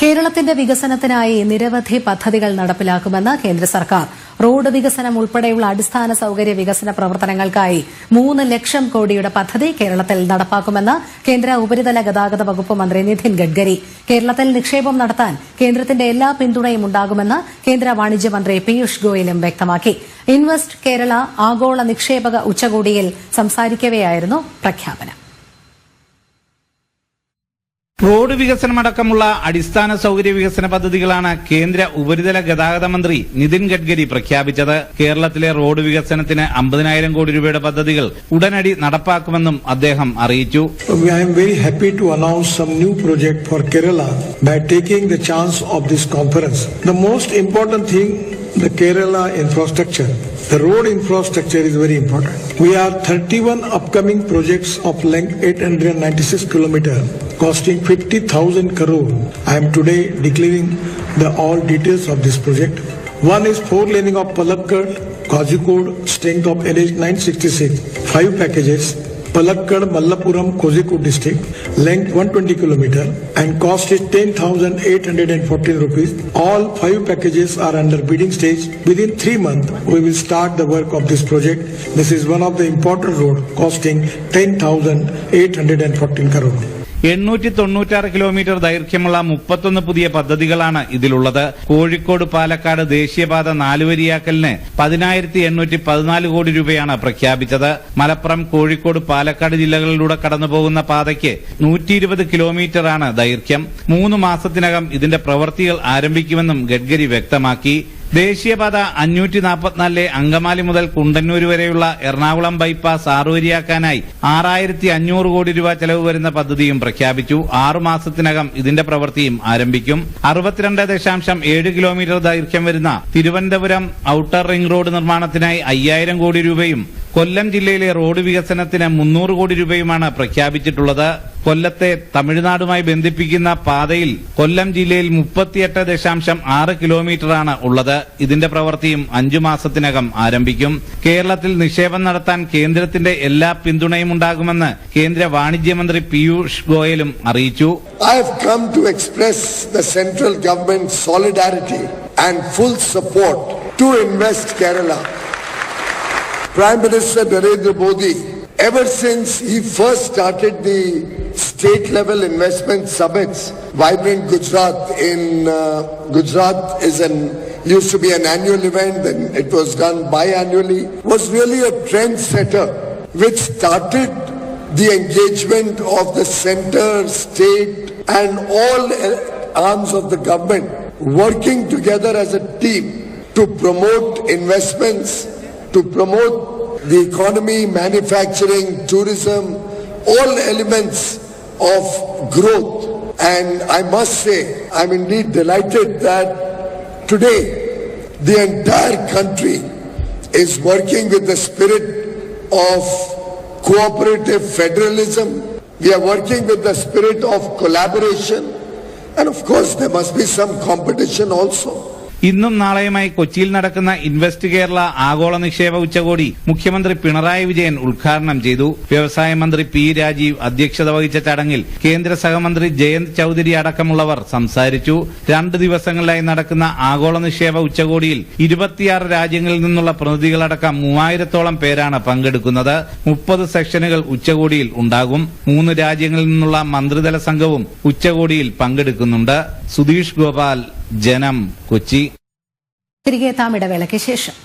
കേരളത്തിന്റെ വികസനത്തിനായി നിരവധി പദ്ധതികൾ നടപ്പിലാക്കുമെന്ന് കേന്ദ്ര സർക്കാർ. റോഡ് വികസനം ഉൾപ്പെടെയുള്ള അടിസ്ഥാന സൌകര്യ വികസന പ്രവർത്തനങ്ങൾക്കായി 3 ലക്ഷം കോടിയുടെ പദ്ധതി കേരളത്തിൽ നടപ്പാക്കുമെന്ന് കേന്ദ്ര ഉപരിതല ഗതാഗത വകുപ്പ് മന്ത്രി നിതിൻ ഗഡ്കരി. കേരളത്തിൽ നിക്ഷേപം നടത്താൻ കേന്ദ്രത്തിന്റെ എല്ലാ പിന്തുണയും ഉണ്ടാകുമെന്ന് കേന്ദ്ര വാണിജ്യ മന്ത്രി പീയൂഷ് ഗോയലും വ്യക്തമാക്കി. ഇൻവെസ്റ്റ് കേരള ആഗോള നിക്ഷേപക ഉച്ചകോടിയിൽ സംസാരിക്കവെയായിരുന്നു പ്രഖ്യാപനം. റോഡ് വികസനമടക്കമുള്ള അടിസ്ഥാന സൌകര്യ വികസന പദ്ധതികളാണ് കേന്ദ്ര ഉപരിതല ഗതാഗത മന്ത്രി നിതിൻ ഗഡ്കരി പ്രഖ്യാപിച്ചത്. കേരളത്തിലെ റോഡ് വികസനത്തിന് 50,000 കോടി രൂപയുടെ പദ്ധതികൾ ഉടനടി നടപ്പാക്കുമെന്നും അദ്ദേഹം അറിയിച്ചു. I am very happy to announce some new project for Kerala by taking the chance of this conference. The most important thing, the Kerala infrastructure. The road infrastructure is very important. We have 31 upcoming projects of length 896 kilometers costing 50,000 crore. I am today declaring the all details of this project. One is 4 laning of Palakkad, Kozhikode, strength of NH 966, 5 packages. Palakkad, Mallapuram, Kozhikode district, length 120 km and cost is 10,814 rupees. All 5 packages are under bidding stage. Within 3 months, we will start the work of this project. This is one of the important road costing 10,814 crore. 896 kilometre ദൈർഘ്യമുള്ള 31 പുതിയ പദ്ധതികളാണ് ഇതിലുള്ളത്. കോഴിക്കോട് പാലക്കാട് ദേശീയപാത 4 വരിയാക്കലിന് 10,814 കോടി രൂപയാണ് പ്രഖ്യാപിച്ചത്. മലപ്പുറം കോഴിക്കോട് പാലക്കാട് ജില്ലകളിലൂടെ കടന്നുപോകുന്ന പാതയ്ക്ക് 120 കിലോമീറ്ററാണ് ദൈർഘ്യം. 3 മാസത്തിനകം ഇതിന്റെ പ്രവൃത്തികൾ ആരംഭിക്കുമെന്നും ഗഡ്കരി വ്യക്തമാക്കി. ദേശീയപാത 544 അങ്കമാലി മുതൽ കുണ്ടന്നൂർ വരെയുള്ള എറണാകുളം ബൈപ്പാസ് 6 വരിയാക്കാനായി 6,500 കോടി രൂപ ചെലവ് വരുന്ന പദ്ധതിയും പ്രഖ്യാപിച്ചു. 6 മാസത്തിനകം ഇതിന്റെ പ്രവൃത്തിയും ആരംഭിക്കും. 62.7 കിലോമീറ്റർ ദൈർഘ്യം വരുന്ന തിരുവനന്തപുരം ഔട്ടർ റിംഗ് റോഡ് നിർമ്മാണത്തിനായി 5,000 കോടി രൂപയും കൊല്ലം ജില്ലയിലെ റോഡ് വികസനത്തിന് 300 കോടി രൂപയുമാണ് പ്രഖ്യാപിച്ചിട്ടുള്ളത്. കൊല്ലത്തെ തമിഴ്നാടുമായി ബന്ധിപ്പിക്കുന്ന പാതയിൽ കൊല്ലം ജില്ലയിൽ 38.6 കിലോമീറ്ററാണ് ഉള്ളത്. ഇതിന്റെ പ്രവൃത്തിയും 5 മാസത്തിനകം ആരംഭിക്കും. കേരളത്തിൽ നിക്ഷേപം നടത്താൻ കേന്ദ്രത്തിന്റെ എല്ലാ പിന്തുണയും ഉണ്ടാകുമെന്ന് കേന്ദ്ര വാണിജ്യ മന്ത്രി പീയൂഷ് ഗോയലും അറിയിച്ചു. I have come to express the central government's solidarity and full support to Invest Kerala. Prime Minister Narendra Modi, ever since he first started the state-level investment summits, Vibrant Gujarat in Gujarat used to be an annual event, then it was done biannually, was really a trendsetter which started the engagement of the center, state and all arms of the government working together as a team to promote investments, to promote the economy, manufacturing, tourism, all elements of growth. And I must say, I'm indeed delighted that today the entire country is working with the spirit of cooperative federalism. We are working with the spirit of collaboration. And of course, there must be some competition also. ഇന്നും നാളെയുമായി കൊച്ചിയിൽ നടക്കുന്ന invest Kerala ആഗോള നിക്ഷേപ ഉച്ചകോടി മുഖ്യമന്ത്രി പിണറായി വിജയൻ ഉദ്ഘാടനം ചെയ്തു. വ്യവസായ മന്ത്രി പി രാജീവ് അധ്യക്ഷത വഹിച്ച ചടങ്ങിൽ കേന്ദ്ര സഹമന്ത്രി ജയന്ത് ചൌധരി അടക്കമുള്ളവർ സംസാരിച്ചു. 2 ദിവസങ്ങളിലായി നടക്കുന്ന ആഗോള നിക്ഷേപ ഉച്ചകോടിയിൽ 26 രാജ്യങ്ങളിൽ നിന്നുള്ള പ്രതിനിധികളടക്കം 3000-ഓളം പേരാണ് പങ്കെടുക്കുന്നത്. 30 സെഷനുകൾ ഉച്ചകോടിയിൽ ഉണ്ടാകും. 3 രാജ്യങ്ങളിൽ നിന്നുള്ള മന്ത്രിതല സംഘവും ഉച്ചകോടിയിൽ പങ്കെടുക്കുന്നുണ്ട്. സുധീഷ് ഗോപാൽ, ജനം, കൊച്ചി. തിരികെ എത്താം ഇടവേളയ്ക്ക് ശേഷം.